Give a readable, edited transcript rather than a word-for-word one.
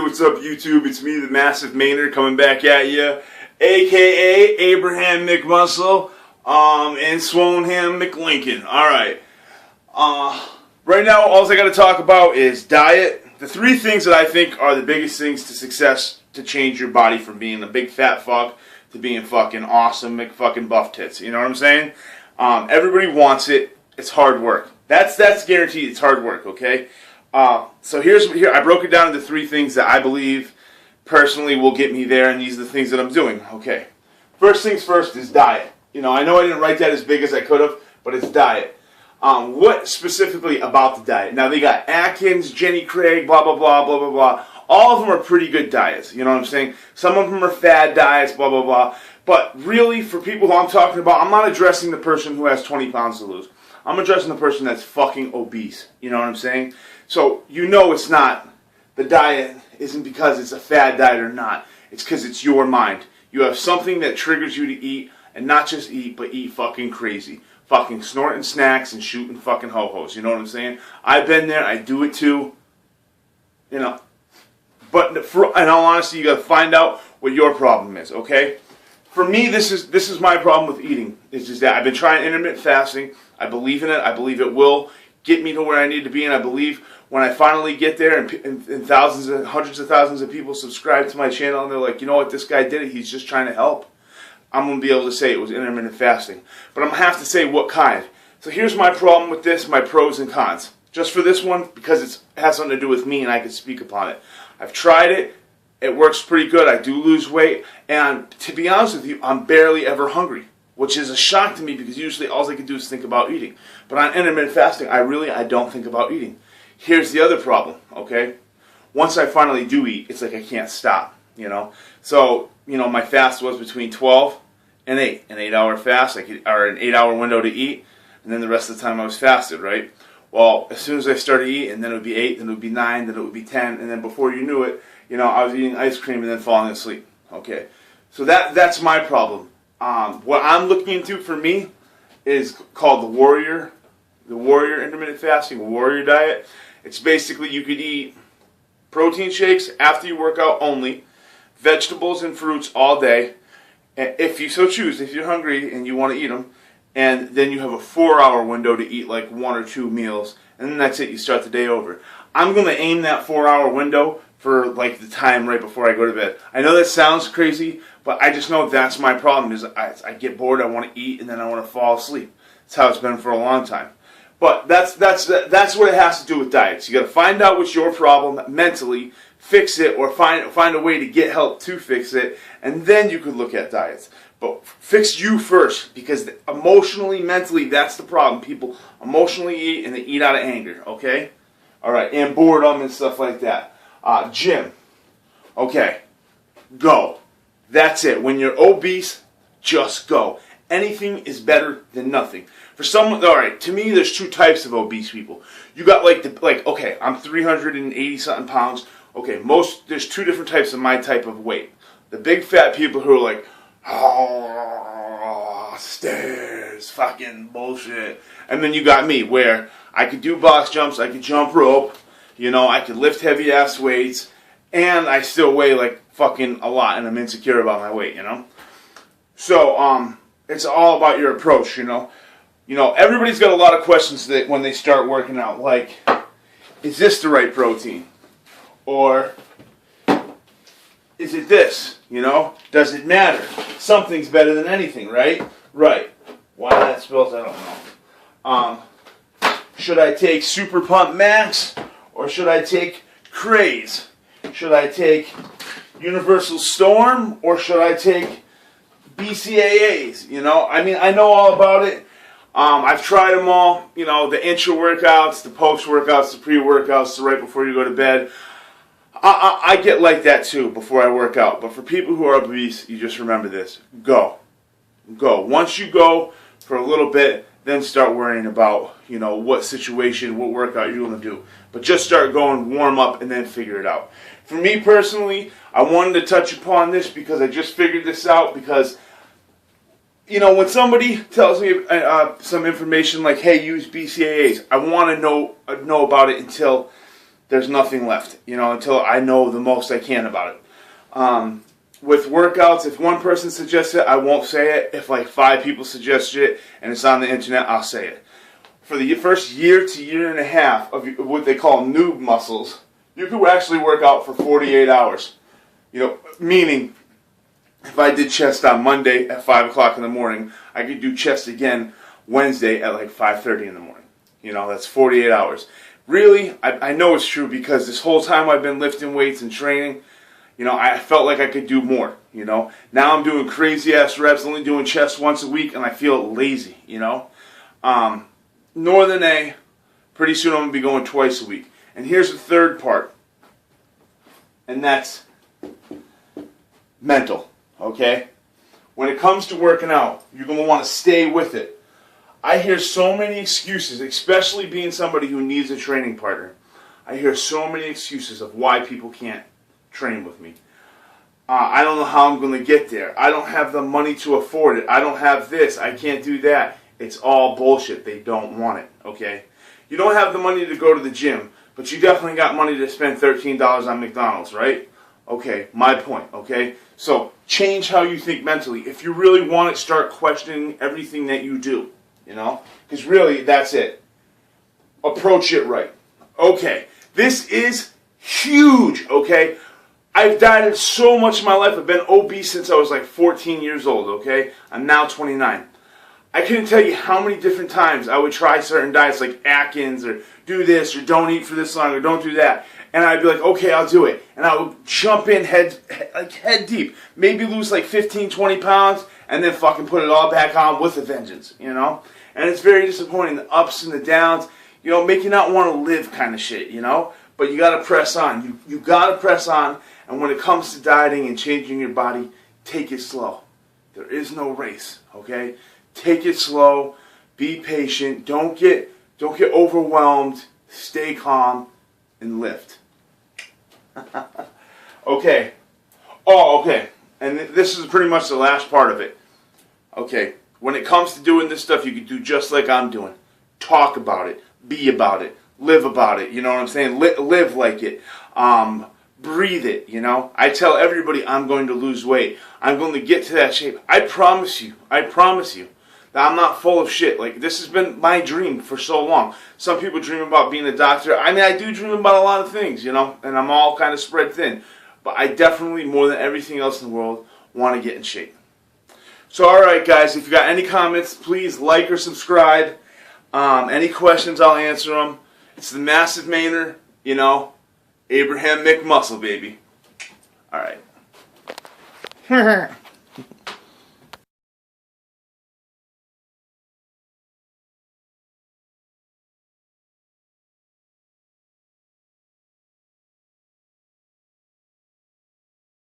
What's up, YouTube? It's me, the Massive Maynard, coming back at you, aka Abraham McMuscle, and Swoonham McLincoln. Alright. Right now, all I got to talk about is diet. The three things that I think are the biggest things to success to change your body from being a big fat fuck to being fucking awesome McFucking buff tits. You know what I'm saying? Everybody wants it. It's hard work. That's guaranteed. It's hard work, okay? So here I broke it down into three things that I believe personally will get me there, and these are the things that I'm doing. Okay, first things first is diet. You know, I know I didn't write that as big as I could have, but it's diet. What specifically about the diet? Now they got Atkins, Jenny Craig, blah blah blah blah blah blah. All of them are pretty good diets. You know what I'm saying? Some of them are fad diets, blah blah blah. But really, for people who I'm talking about, I'm not addressing the person who has 20 pounds to lose. I'm addressing the person that's fucking obese. You know what I'm saying? So, you know it's not, the diet isn't because it's a fad diet or not. It's because it's your mind. You have something that triggers you to eat, and not just eat, but eat fucking crazy. Fucking snorting snacks and shooting fucking ho-hos. You know what I'm saying? I've been there. I do it too. You know. But in all honesty, you got to find out what your problem is, okay? For me, this is my problem with eating. It's just that I've been trying intermittent fasting. I believe in it. I believe it will get me to where I need to be, and I believe when I finally get there and thousands and hundreds of thousands of people subscribe to my channel and they're like, you know what, this guy did it, he's just trying to help, I'm going to be able to say it was intermittent fasting. But I'm going to have to say what kind. So here's my problem with this, my pros and cons. Just for this one, because it has something to do with me and I can speak upon it. I've tried it. It works pretty good. I do lose weight. And to be honest with you, I'm barely ever hungry, which is a shock to me because usually all I can do is think about eating. But on intermittent fasting, I don't think about eating. Here's the other problem, okay? Once I finally do eat, it's like I can't stop, you know? So, you know, my fast was between 12 and 8, an 8-hour fast, or an 8-hour window to eat, and then the rest of the time I was fasted, right? Well, as soon as I started eating, then it would be 8, then it would be 9, then it would be 10, and then before you knew it, you know, I was eating ice cream and then falling asleep, okay? So that's my problem. What I'm looking into for me is called the Warrior intermittent fasting, Warrior diet. It's basically you could eat protein shakes after you work out only, vegetables and fruits all day, and if you so choose, if you're hungry and you want to eat them, and then you have a 4-hour window to eat like 1 or 2 meals, and then that's it, you start the day over. I'm going to aim that 4-hour window for like the time right before I go to bed. I know that sounds crazy, but I just know that's my problem is I get bored, I want to eat, and then I want to fall asleep. That's how it's been for a long time. But that's what it has to do with diets. You got to find out what's your problem mentally, fix it, or find a way to get help to fix it, and then you could look at diets. But fix you first, because emotionally, mentally, that's the problem. People emotionally eat, and they eat out of anger, okay? All right, and boredom and stuff like that. Gym. Okay, go. That's it. When you're obese, just go. Anything is better than nothing. For someone, all right, to me, there's two types of obese people. You got okay, I'm 380 something pounds. Okay, there's two different types of my type of weight. The big fat people who are like, oh, stairs, fucking bullshit. And then you got me, where I could do box jumps, I could jump rope, you know, I could lift heavy ass weights, and I still weigh like fucking a lot, and I'm insecure about my weight, you know. So, it's all about your approach, you know. You know, everybody's got a lot of questions that when they start working out, like, is this the right protein? Or is it this? You know, does it matter? Something's better than anything, right? Right. Why that spills, I don't know. Should I take Super Pump Max or should I take Craze? Should I take Universal Storm or should I take BCAAs? You know, I mean, I know all about it. I've tried them all. You know, the intra workouts, the post workouts, the pre workouts, the right before you go to bed. I get like that too before I work out. But for people who are obese, you just remember this: go. Once you go for a little bit, then start worrying about, you know, what situation, what workout you're going to do. But just start going, warm up, and then figure it out. For me personally, I wanted to touch upon this because I just figured this out because, you know, when somebody tells me some information like, hey, use BCAAs, I want to know about it until there's nothing left, you know, until I know the most I can about it. With workouts, if one person suggests it, I won't say it. If like 5 people suggest it and it's on the internet, I'll say it. For the first year to year and a half of what they call noob muscles, you could actually work out for 48 hours. You know, meaning if I did chest on Monday at 5 o'clock in the morning, I could do chest again Wednesday at like 5:30 in the morning. You know, that's 48 hours. Really, I know it's true because this whole time I've been lifting weights and training, you know, I felt like I could do more, you know. Now I'm doing crazy-ass reps, only doing chest once a week, and I feel lazy, you know. Northern A, pretty soon I'm going to be going twice a week. And here's the third part, and that's mental, okay? When it comes to working out, you're going to want to stay with it. I hear so many excuses, especially being somebody who needs a training partner. I hear so many excuses of why people can't train with me. I don't know how I'm going to get there. I don't have the money to afford it. I don't have this. I can't do that. It's all bullshit. They don't want it, okay? You don't have the money to go to the gym, but you definitely got money to spend $13 on McDonald's, right? Okay, my point, okay? So change how you think mentally. If you really want it, start questioning everything that you do, you know? Because really, that's it. Approach it right. Okay, this is huge, okay? I've dieted so much in my life. I've been obese since I was like 14 years old, okay? I'm now 29. I couldn't tell you how many different times I would try certain diets like Atkins or do this or don't eat for this long or don't do that. And I'd be like, okay, I'll do it. And I would jump in head deep. Maybe lose like 15, 20 pounds and then fucking put it all back on with a vengeance, you know? And it's very disappointing, the ups and the downs, you know, make you not want to live kind of shit, you know? But you got to press on. You got to press on. And when it comes to dieting and changing your body, take it slow. There is no race, okay? Take it slow. Be patient. Don't get overwhelmed. Stay calm and lift. Okay. Oh, okay. And this is pretty much the last part of it. Okay. When it comes to doing this stuff, you can do just like I'm doing. Talk about it. Be about it. Live about it. You know what I'm saying? Live like it. Breathe it, you know. I tell everybody I'm going to lose weight. I'm going to get to that shape. I promise you that I'm not full of shit. Like, this has been my dream for so long. Some people dream about being a doctor. I mean, I do dream about a lot of things, you know, and I'm all kind of spread thin. But I definitely, more than everything else in the world, want to get in shape. So, alright guys, if you got any comments, please like or subscribe. Any questions, I'll answer them. It's the Massive Mainer, you know. Abraham McMuscle, baby. All right.